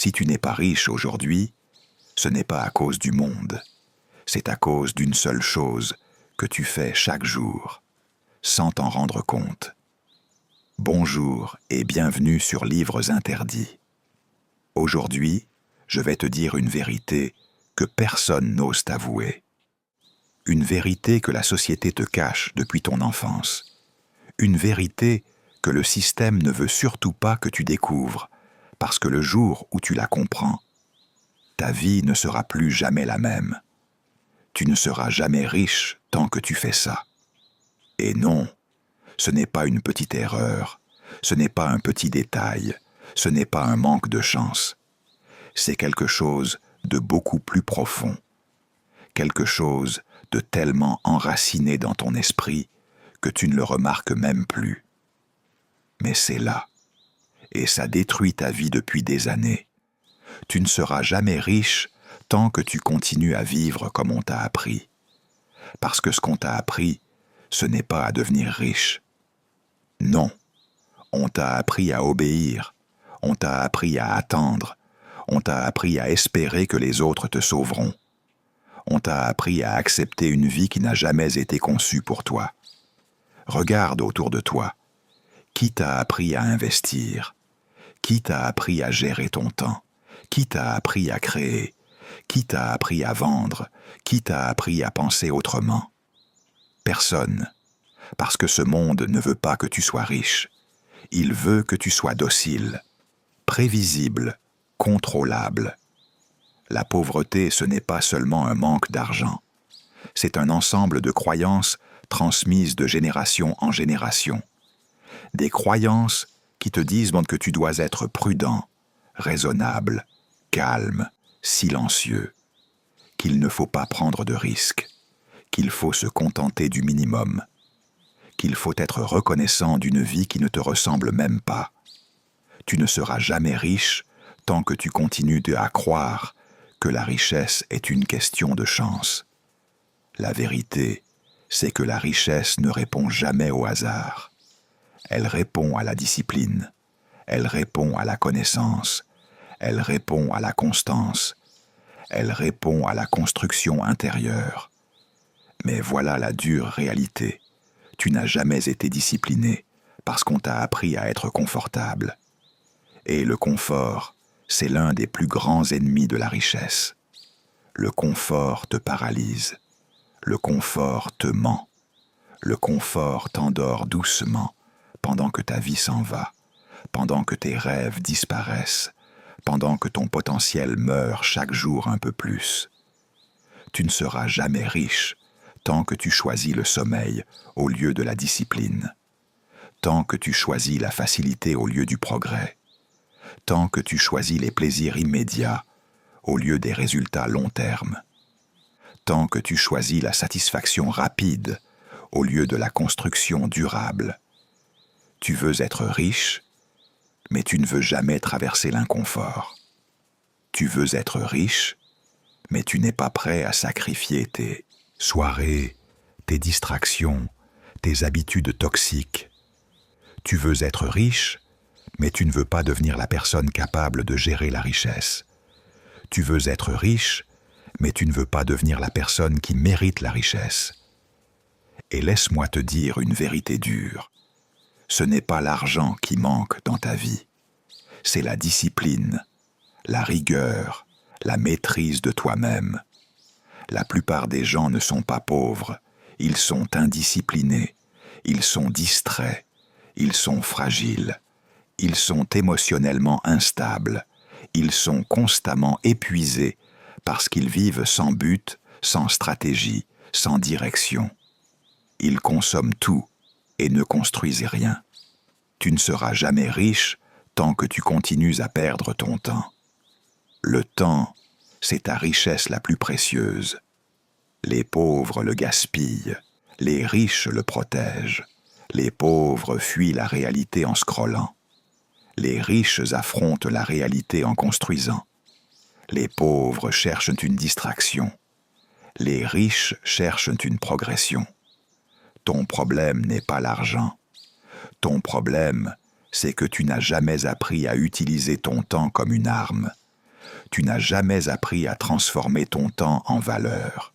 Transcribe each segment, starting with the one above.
Si tu n'es pas riche aujourd'hui, ce n'est pas à cause du monde, c'est à cause d'une seule chose que tu fais chaque jour, sans t'en rendre compte. Bonjour et bienvenue sur Livres interdits. Aujourd'hui, je vais te dire une vérité que personne n'ose t'avouer. Une vérité que la société te cache depuis ton enfance. Une vérité que le système ne veut surtout pas que tu découvres, parce que le jour où tu la comprends, ta vie ne sera plus jamais la même. Tu ne seras jamais riche tant que tu fais ça. Et non, ce n'est pas une petite erreur, ce n'est pas un petit détail, ce n'est pas un manque de chance. C'est quelque chose de beaucoup plus profond, quelque chose de tellement enraciné dans ton esprit que tu ne le remarques même plus. Mais c'est là, et ça détruit ta vie depuis des années. Tu ne seras jamais riche tant que tu continues à vivre comme on t'a appris. Parce que ce qu'on t'a appris, ce n'est pas à devenir riche. Non, on t'a appris à obéir, on t'a appris à attendre, on t'a appris à espérer que les autres te sauveront. On t'a appris à accepter une vie qui n'a jamais été conçue pour toi. Regarde autour de toi. Qui t'a appris à investir? Qui t'a appris à gérer ton temps? Qui t'a appris à créer? Qui t'a appris à vendre? Qui t'a appris à penser autrement? Personne. Parce que ce monde ne veut pas que tu sois riche. Il veut que tu sois docile, prévisible, contrôlable. La pauvreté, ce n'est pas seulement un manque d'argent. C'est un ensemble de croyances transmises de génération en génération. Des croyances qui te disent que tu dois être prudent, raisonnable, calme, silencieux, qu'il ne faut pas prendre de risques, qu'il faut se contenter du minimum, qu'il faut être reconnaissant d'une vie qui ne te ressemble même pas. Tu ne seras jamais riche tant que tu continues à croire que la richesse est une question de chance. La vérité, c'est que la richesse ne répond jamais au hasard. Elle répond à la discipline, elle répond à la connaissance, elle répond à la constance, elle répond à la construction intérieure. Mais voilà la dure réalité. Tu n'as jamais été discipliné parce qu'on t'a appris à être confortable. Et le confort, c'est l'un des plus grands ennemis de la richesse. Le confort te paralyse. Le confort te ment. Le confort t'endort doucement pendant que ta vie s'en va, pendant que tes rêves disparaissent, pendant que ton potentiel meurt chaque jour un peu plus. Tu ne seras jamais riche tant que tu choisis le sommeil au lieu de la discipline, tant que tu choisis la facilité au lieu du progrès, tant que tu choisis les plaisirs immédiats au lieu des résultats long terme, tant que tu choisis la satisfaction rapide au lieu de la construction durable. Tu veux être riche, mais tu ne veux jamais traverser l'inconfort. Tu veux être riche, mais tu n'es pas prêt à sacrifier tes soirées, tes distractions, tes habitudes toxiques. Tu veux être riche, mais tu ne veux pas devenir la personne capable de gérer la richesse. Tu veux être riche, mais tu ne veux pas devenir la personne qui mérite la richesse. Et laisse-moi te dire une vérité dure. Ce n'est pas l'argent qui manque dans ta vie. C'est la discipline, la rigueur, la maîtrise de toi-même. La plupart des gens ne sont pas pauvres, ils sont indisciplinés, ils sont distraits, ils sont fragiles, ils sont émotionnellement instables, ils sont constamment épuisés parce qu'ils vivent sans but, sans stratégie, sans direction. Ils consomment tout et ne construisent rien. Tu ne seras jamais riche tant que tu continues à perdre ton temps. Le temps, c'est ta richesse la plus précieuse. Les pauvres le gaspillent, les riches le protègent. Les pauvres fuient la réalité en scrollant. Les riches affrontent la réalité en construisant. Les pauvres cherchent une distraction. Les riches cherchent une progression. Ton problème n'est pas l'argent. Ton problème, c'est que tu n'as jamais appris à utiliser ton temps comme une arme, Tu n'as jamais appris à transformer ton temps en valeur.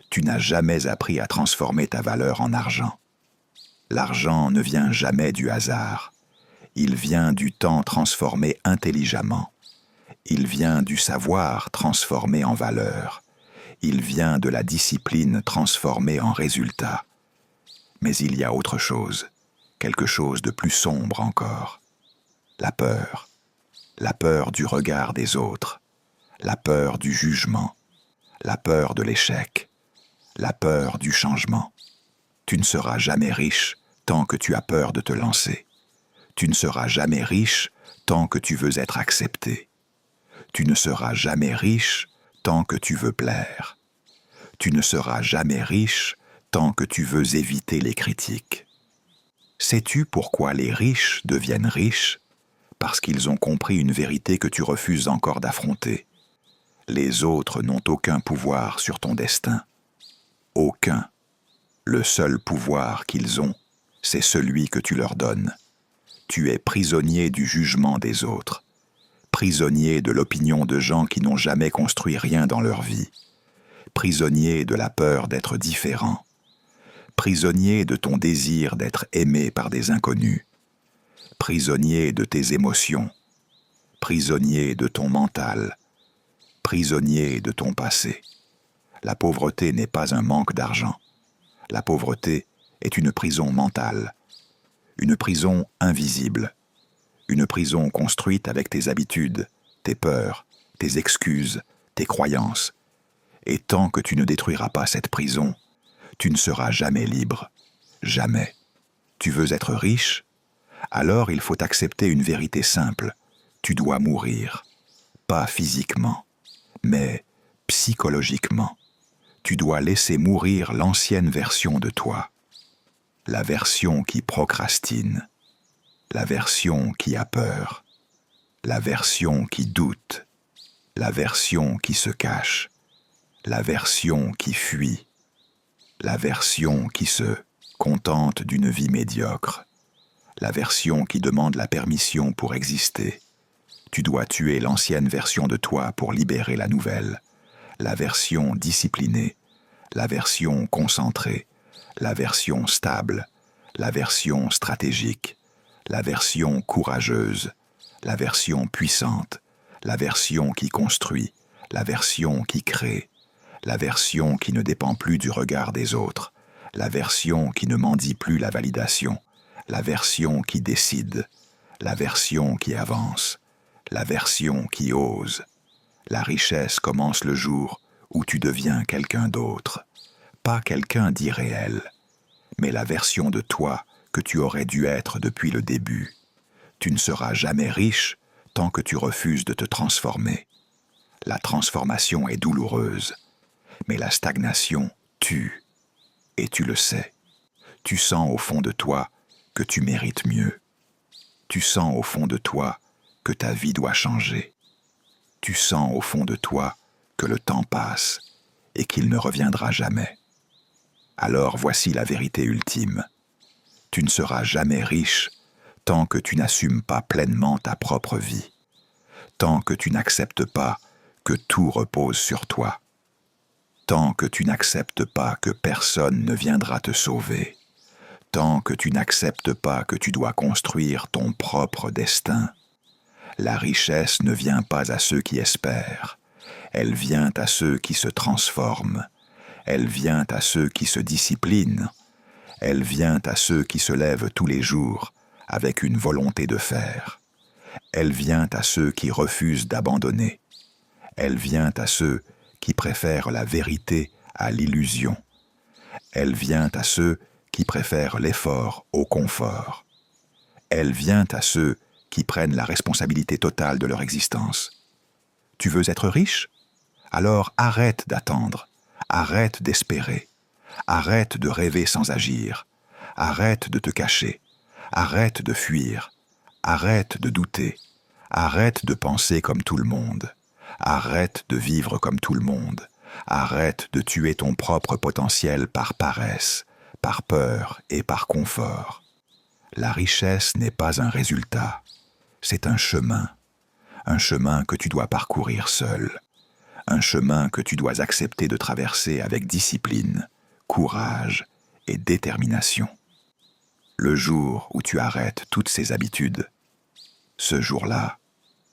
Tu n'as jamais appris à transformer ta valeur en argent. L'argent ne vient jamais du hasard. Il vient du temps transformé intelligemment. Il vient du savoir transformé en valeur. Il vient de la discipline transformée en résultat. Mais il y a autre chose, quelque chose de plus sombre encore. La peur. La peur du regard des autres. La peur du jugement. La peur de l'échec. La peur du changement. Tu ne seras jamais riche tant que tu as peur de te lancer. Tu ne seras jamais riche tant que tu veux être accepté. Tu ne seras jamais riche tant que tu veux plaire. Tu ne seras jamais riche tant que tu veux éviter les critiques. Sais-tu pourquoi les riches deviennent riches? Parce qu'ils ont compris une vérité que tu refuses encore d'affronter. Les autres n'ont aucun pouvoir sur ton destin. Aucun. Le seul pouvoir qu'ils ont, c'est celui que tu leur donnes. Tu es prisonnier du jugement des autres, prisonnier de l'opinion de gens qui n'ont jamais construit rien dans leur vie, prisonnier de la peur d'être différent, prisonnier de ton désir d'être aimé par des inconnus, prisonnier de tes émotions, prisonnier de ton mental, prisonnier de ton passé. La pauvreté n'est pas un manque d'argent. La pauvreté est une prison mentale, une prison invisible, une prison construite avec tes habitudes, tes peurs, tes excuses, tes croyances. Et tant que tu ne détruiras pas cette prison, tu ne seras jamais libre. Jamais. Tu veux être riche? Alors il faut accepter une vérité simple. Tu dois mourir. Pas physiquement, mais psychologiquement. Tu dois laisser mourir l'ancienne version de toi. La version qui procrastine. La version qui a peur. La version qui doute. La version qui se cache. La version qui fuit. La version qui se contente d'une vie médiocre. La version qui demande la permission pour exister. Tu dois tuer l'ancienne version de toi pour libérer la nouvelle. La version disciplinée, la version concentrée, la version stable, la version stratégique, la version courageuse, la version puissante, la version qui construit, la version qui crée, la version qui ne dépend plus du regard des autres, la version qui ne mendie plus la validation, la version qui décide, la version qui avance, la version qui ose. La richesse commence le jour où tu deviens quelqu'un d'autre, pas quelqu'un d'irréel, mais la version de toi que tu aurais dû être depuis le début. Tu ne seras jamais riche tant que tu refuses de te transformer. La transformation est douloureuse, mais la stagnation tue, et tu le sais. Tu sens au fond de toi que tu mérites mieux. Tu sens au fond de toi que ta vie doit changer. Tu sens au fond de toi que le temps passe et qu'il ne reviendra jamais. Alors voici la vérité ultime. Tu ne seras jamais riche tant que tu n'assumes pas pleinement ta propre vie, tant que tu n'acceptes pas que tout repose sur toi, tant que tu n'acceptes pas que personne ne viendra te sauver, tant que tu n'acceptes pas que tu dois construire ton propre destin. La richesse ne vient pas à ceux qui espèrent, elle vient à ceux qui se transforment, elle vient à ceux qui se disciplinent, elle vient à ceux qui se lèvent tous les jours avec une volonté de faire, elle vient à ceux qui refusent d'abandonner, elle vient à ceux qui préfèrent la vérité à l'illusion, elle vient à ceux qui préfèrent l'effort au confort, elle vient à ceux qui prennent la responsabilité totale de leur existence. Tu veux être riche? Alors arrête d'attendre, arrête d'espérer, arrête de rêver sans agir, arrête de te cacher, arrête de fuir, arrête de douter, arrête de penser comme tout le monde, arrête de vivre comme tout le monde, arrête de tuer ton propre potentiel par paresse, par peur et par confort. La richesse n'est pas un résultat, c'est un chemin un chemin que tu dois parcourir seul, un chemin que tu dois accepter de traverser avec discipline, courage et détermination. Le jour où tu arrêtes toutes ces habitudes, ce jour-là,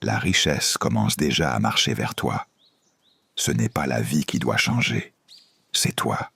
la richesse commence déjà à marcher vers toi. Ce n'est pas la vie qui doit changer, c'est toi.